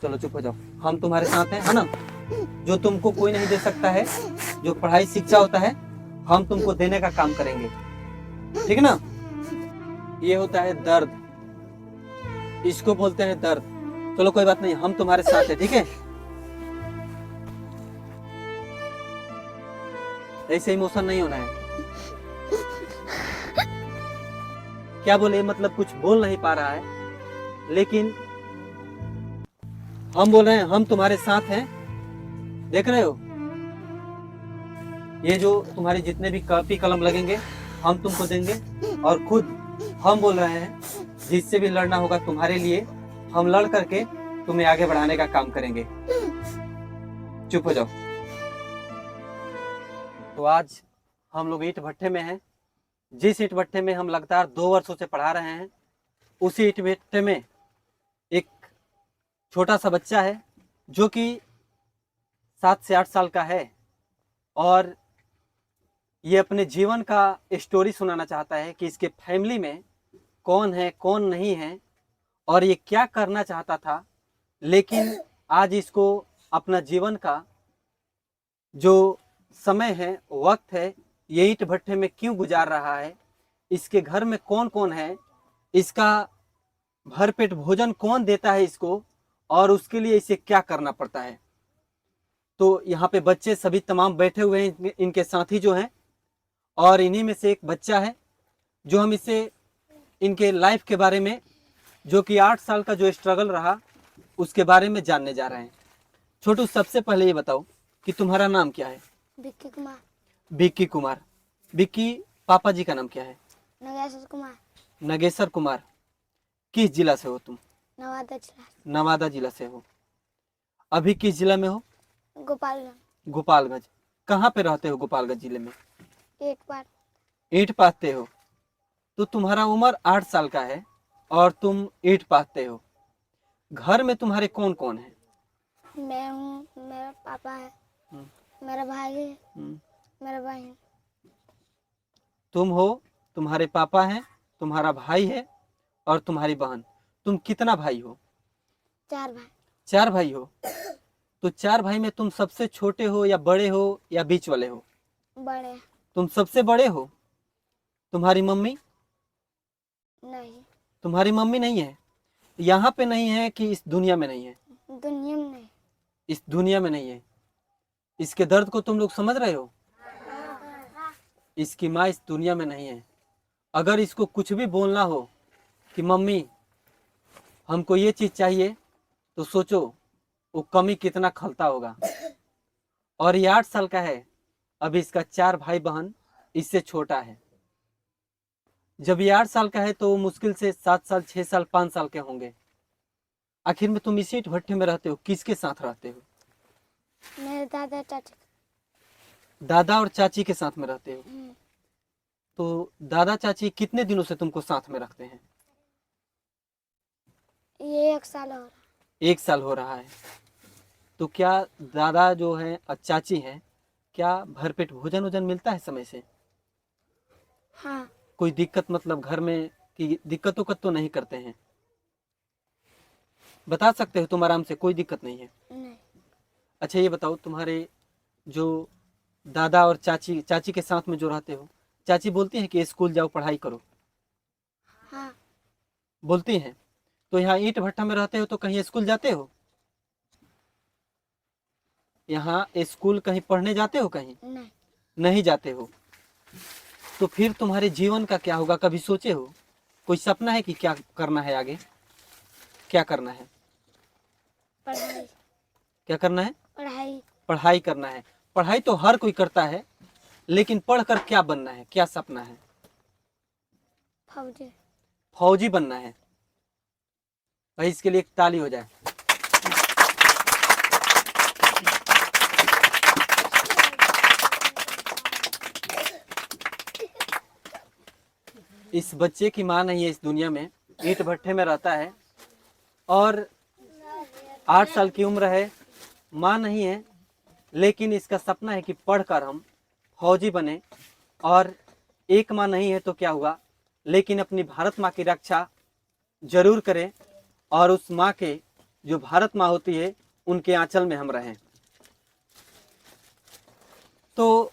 चलो चुप हो जाओ, हम तुम्हारे साथ हैं, है ना। जो तुमको कोई नहीं दे सकता है, जो पढ़ाई शिक्षा होता है, हम तुमको देने का काम करेंगे, ठीक है ना। ये होता है दर्द, इसको बोलते हैं दर्द। चलो कोई बात नहीं, हम तुम्हारे साथ हैं, ठीक है। ऐसे इमोशन नहीं होना है। क्या बोले, मतलब कुछ बोल नहीं पा रहा है, लेकिन हम बोल रहे हैं हम तुम्हारे साथ हैं। देख रहे हो, ये जो तुम्हारे जितने भी कॉपी कलम लगेंगे हम तुमको देंगे, और खुद हम बोल रहे हैं जिससे भी लड़ना होगा तुम्हारे लिए, हम लड़ करके तुम्हें आगे बढ़ाने का काम करेंगे। चुप हो जाओ। तो आज हम लोग ईंट भट्टे में हैं। जिस ईंट भट्टे में हम लगातार 2 वर्षों से पढ़ा रहे हैं, उसी ईंट भट्टे में एक छोटा सा बच्चा है जो कि 7 से 8 साल का है, और ये अपने जीवन का स्टोरी सुनाना चाहता है कि इसके फैमिली में कौन है कौन नहीं है, और ये क्या करना चाहता था, लेकिन आज इसको अपना जीवन का जो समय है, वक्त है, ये ईंट भट्टे में क्यों गुजार रहा है, इसके घर में कौन कौन है, इसका भरपेट भोजन कौन देता है इसको, और उसके लिए इसे क्या करना पड़ता है। तो यहाँ पे बच्चे सभी तमाम बैठे हुए हैं, इनके साथी जो हैं, और इन्हीं में से एक बच्चा है जो हम इसे इनके लाइफ के बारे में, जो कि 8 साल का जो स्ट्रगल रहा, उसके बारे में जानने जा रहे हैं। छोटू, सबसे पहले ये बताओ कि तुम्हारा नाम क्या है। विक्की कुमार। विक्की कुमार। विक्की, पापा जी का नाम क्या है। नगेश्वर कुमार। नगेश्वर कुमार। किस जिला से हो तुम। नवादा जिला। नवादा जिला से हो। अभी किस जिला में हो। गोपालगंज। गोपालगंज। कहाँ पे रहते हो गोपालगंज जिले में। ईंट पाट। ईंट पाथते हो। तो तुम्हारा उम्र 8 साल का है और तुम ईंट पाथते हो। घर में तुम्हारे कौन कौन है। मैं हूँ, मेरा पापा है, मेरा भाई है, मेरा बहन। तुम हो, तुम्हारे पापा हैं, तुम्हारा भाई है और तुम्हारी बहन। तुम कितना भाई हो। 4 भाई। 4 भाई हो। तो 4 भाई में तुम सबसे छोटे हो या बड़े हो या बीच वाले हो। बड़े। तुम सबसे बड़े हो। तुम्हारी मम्मी। नहीं। तुम्हारी मम्मी नहीं है। यहाँ पे नहीं है कि इस दुनिया में नहीं है। दुनिया में नहीं। इस दुनिया में नहीं है। इसके दर्द को तुम लोग समझ रहे हो। इसकी माँ इस दुनिया में नहीं है। अगर इसको कुछ भी बोलना हो कि मम्मी हमको ये चीज चाहिए, तो सोचो वो कमी कितना खलता होगा। और ये 8 साल का है। अभी इसका 4 भाई बहन इससे छोटा है। जब ये 8 साल का है तो वो मुश्किल से 7 साल 6 साल 5 साल के होंगे। आखिर में तुम इसी भट्टे में रहते हो, किसके साथ रहते हो। मेरे दादा चाचा। दादा और चाची के साथ में रहते हो। तो दादा चाची कितने दिनों से तुमको साथ में रखते हैं। ये 1 साल हो रहा। 1 साल हो रहा है। तो क्या दादा जो है और चाची हैं, क्या भरपेट भोजन वोजन मिलता है समय से। हाँ। कोई दिक्कत, मतलब घर में कि दिक्कत उक्कत तो नहीं करते हैं। बता सकते हो तुम आराम से, कोई दिक्कत नहीं है। नहीं। अच्छा ये बताओ, तुम्हारे जो दादा और चाची चाची के साथ में जो रहते हो, चाची बोलती हैं कि स्कूल जाओ पढ़ाई करो। हाँ। बोलती हैं। तो यहाँ ईंट भट्टा में रहते हो तो कहीं स्कूल जाते हो। यहाँ स्कूल कहीं पढ़ने जाते हो कहीं। नहीं। नहीं जाते हो। तो फिर तुम्हारे जीवन का क्या होगा, कभी सोचे हो। कोई सपना है कि क्या करना है आगे। क्या करना है। पढ़ाई। क्या करना है। पढ़ाई। पढ़ाई करना है। पढ़ाई तो हर कोई करता है, लेकिन पढ़कर क्या बनना है, क्या सपना है। फौजी। फौजी बनना है। भाई इसके लिए एक ताली हो जाए। इस बच्चे की माँ नहीं है इस दुनिया में, ईंट भट्टे में रहता है और 8 साल की उम्र है। माँ नहीं है, लेकिन इसका सपना है कि पढ़कर हम फौजी बने। और एक माँ नहीं है तो क्या हुआ, लेकिन अपनी भारत माँ की रक्षा जरूर करें और उस माँ के जो भारत माँ होती है उनके आंचल में हम रहें। तो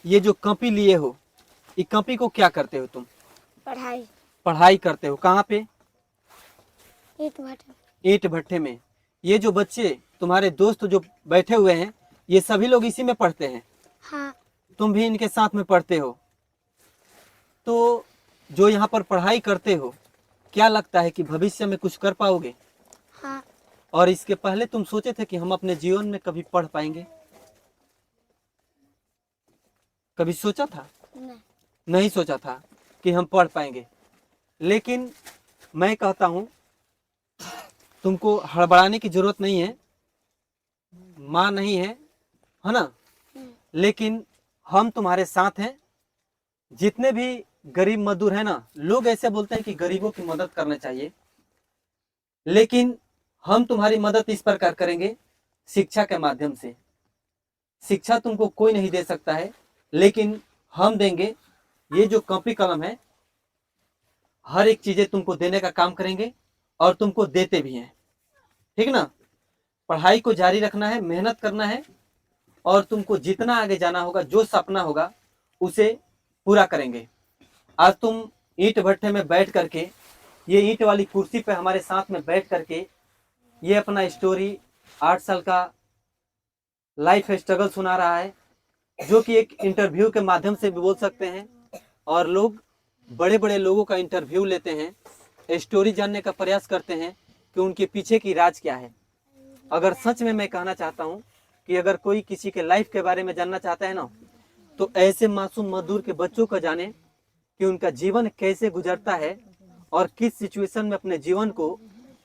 ये जो कॉपी लिए हो, ये कॉपी को क्या करते हो तुम? पढ़ाई। पढ़ाई करते हो। कहाँ पे? ईट भट्टे। ईंट भट्टे में। ये जो बच्चे तुम्हारे दोस्त जो बैठे हुए हैं, ये सभी लोग इसी में पढ़ते हैं? हाँ। तुम भी इनके साथ में पढ़ते हो? तो जो यहाँ पर पढ़ाई करते हो, क्या लगता है कि भविष्य में कुछ कर पाओगे? हाँ। और इसके पहले तुम सोचे थे कि हम अपने जीवन में कभी पढ़ पाएंगे? कभी सोचा था? नहीं। नहीं सोचा था कि हम पढ़ पाएंगे। लेकिन मैं कहता हूँ तुमको हड़बड़ाने की जरूरत नहीं है। माँ नहीं है ना? लेकिन हम तुम्हारे साथ हैं। जितने भी गरीब मजदूर है ना, लोग ऐसे बोलते हैं कि गरीबों की मदद करना चाहिए, लेकिन हम तुम्हारी मदद इस प्रकार करेंगे, शिक्षा के माध्यम से। शिक्षा तुमको कोई नहीं दे सकता है, लेकिन हम देंगे। ये जो कॉपी कलम है, हर एक चीजें तुमको देने का काम करेंगे और तुमको देते भी हैं। ठीक ना? पढ़ाई को जारी रखना है, मेहनत करना है, और तुमको जितना आगे जाना होगा, जो सपना होगा उसे पूरा करेंगे। आज तुम ईंट भट्टे में बैठ करके, ये ईंट वाली कुर्सी पे हमारे साथ में बैठ करके ये अपना स्टोरी 8 साल का लाइफ स्ट्रगल सुना रहा है, जो कि एक इंटरव्यू के माध्यम से भी बोल सकते हैं। और लोग बड़े बड़े लोगों का इंटरव्यू लेते हैं, स्टोरी जानने का प्रयास करते हैं कि उनके पीछे की राज क्या है। अगर सच में मैं कहना चाहता हूँ कि अगर कोई किसी के लाइफ के बारे में जानना चाहता है ना, तो ऐसे मासूम मजदूर के बच्चों को जाने कि उनका जीवन कैसे गुजरता है और किस सिचुएशन में अपने जीवन को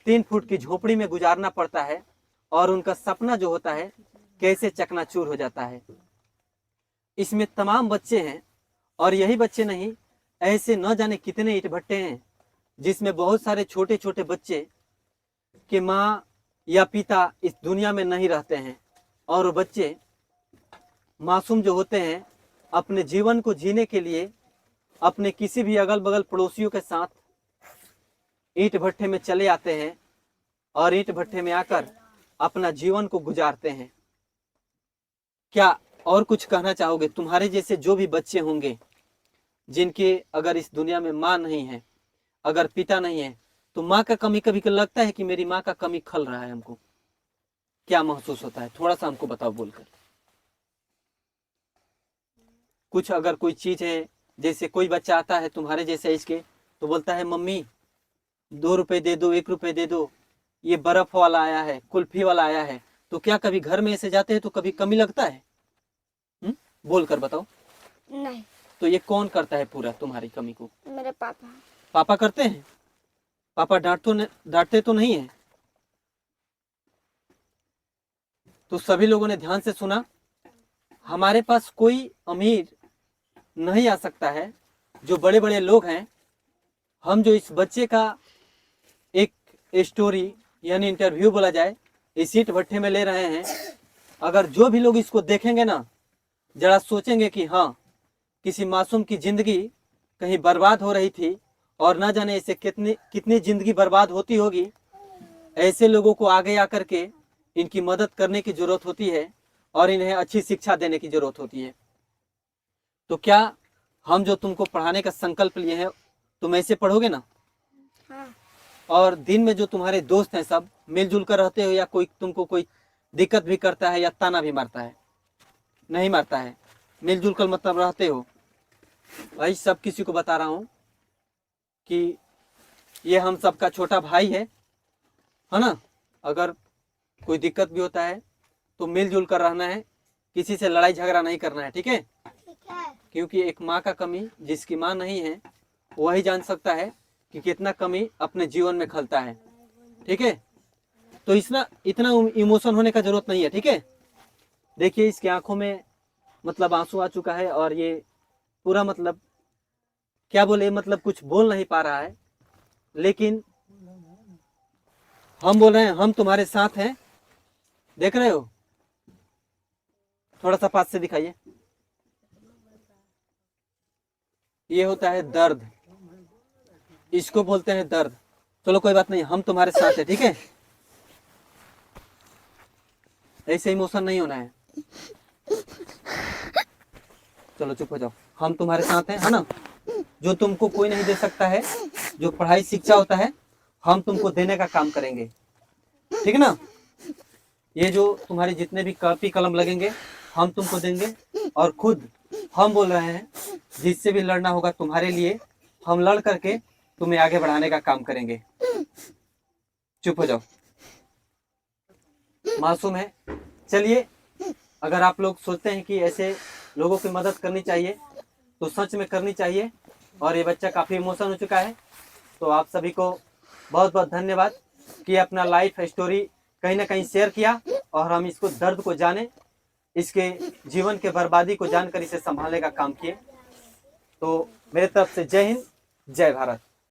3 फुट की झोपड़ी में गुजारना पड़ता है, और उनका सपना जो होता है कैसे चकनाचूर हो जाता है। इसमें तमाम बच्चे हैं, और यही बच्चे नहीं, ऐसे न जाने कितने ईंट भट्टे हैं जिसमें बहुत सारे छोटे छोटे बच्चे के माँ या पिता इस दुनिया में नहीं रहते हैं, और वो बच्चे मासूम जो होते हैं अपने जीवन को जीने के लिए अपने किसी भी अगल बगल पड़ोसियों के साथ ईंट भट्टे में चले आते हैं, और ईंट भट्टे में आकर अपना जीवन को गुजारते हैं। क्या और कुछ कहना चाहोगे? तुम्हारे जैसे जो भी बच्चे होंगे जिनके अगर इस दुनिया में माँ नहीं है, अगर पिता नहीं है, तो माँ का कमी कभी लगता है कि मेरी माँ का कमी खल रहा है, हमको क्या महसूस होता है? थोड़ा सा हमको बताओ बोलकर। कुछ अगर कोई चीज है, जैसे कोई बच्चा आता है तुम्हारे जैसे एज के, तो बोलता है मम्मी 2 रुपए दे दो, 1 रुपए दे दो, ये बर्फ वाला आया है, कुल्फी वाला आया है। तो क्या कभी घर में ऐसे जाते हैं तो कभी कमी लगता है? बोल कर बताओ। नहीं। तो ये कौन करता है पूरा तुम्हारी कमी को? मेरे पापा। पापा करते हैं? पापा डांटते तो नहीं है? तो सभी लोगों ने ध्यान से सुना। हमारे पास कोई अमीर नहीं आ सकता है, जो बड़े बड़े लोग हैं। हम जो इस बच्चे का एक स्टोरी यानी इंटरव्यू बोला जाए, इस ईंट भट्टे में ले रहे हैं, अगर जो भी लोग इसको देखेंगे ना, जरा सोचेंगे कि हाँ, किसी मासूम की जिंदगी कहीं बर्बाद हो रही थी, और ना जाने इसे कितनी जिंदगी बर्बाद होती होगी। ऐसे लोगों को आगे आकर के इनकी मदद करने की जरूरत होती है, और इन्हें अच्छी शिक्षा देने की जरूरत होती है। तो क्या हम जो तुमको पढ़ाने का संकल्प लिए हैं, तुम ऐसे पढ़ोगे ना? हाँ। और दिन में जो तुम्हारे दोस्त हैं सब मिलजुल कर रहते हो, या कोई तुमको कोई दिक्कत भी करता है या ताना भी मारता है? नहीं मारता है, मिलजुल कर मतलब रहते हो। भाई सब किसी को बता रहा हूँ कि ये हम सबका छोटा भाई है ना? अगर कोई दिक्कत भी होता है तो मिलजुल कर रहना है, किसी से लड़ाई झगड़ा नहीं करना है, ठीक है? ठीक है। क्योंकि एक माँ का कमी, जिसकी माँ नहीं है वही जान सकता है कि कितना कमी अपने जीवन में खलता है, ठीक है? तो इतना इमोशन होने का जरूरत नहीं है, ठीक है? देखिए इसकी आंखों में मतलब आंसू आ चुका है, और ये पूरा मतलब क्या बोले, मतलब कुछ बोल नहीं पा रहा है। लेकिन हम बोल रहे हैं हम तुम्हारे साथ हैं। देख रहे हो? थोड़ा सा पास से दिखाइए। ये होता है दर्द, इसको बोलते हैं दर्द। चलो कोई बात नहीं, हम तुम्हारे साथ हैं, ठीक है? ऐसे इमोशन नहीं होना है। चलो चुप हो जाओ, हम तुम्हारे साथ हैं, है ना। जो तुमको कोई नहीं दे सकता है, जो पढ़ाई शिक्षा होता है, हम तुमको देने का काम करेंगे, ठीक है ना। ये जो तुम्हारे जितने भी कॉपी कलम लगेंगे हम तुमको देंगे, और खुद हम बोल रहे हैं जिससे भी लड़ना होगा तुम्हारे लिए, हम लड़ करके तुम्हें आगे बढ़ाने का काम करेंगे। चुप हो जाओ, मासूम है। चलिए, अगर आप लोग सोचते हैं कि ऐसे लोगों की मदद करनी चाहिए तो सच में करनी चाहिए। और ये बच्चा काफ़ी इमोशन हो चुका है, तो आप सभी को बहुत बहुत धन्यवाद कि अपना लाइफ स्टोरी कहीं ना कहीं शेयर किया, और हम इसको दर्द को जाने, इसके जीवन के बर्बादी को जानकर इसे संभालने का काम किए। तो मेरे तरफ से जय हिंद, जय भारत।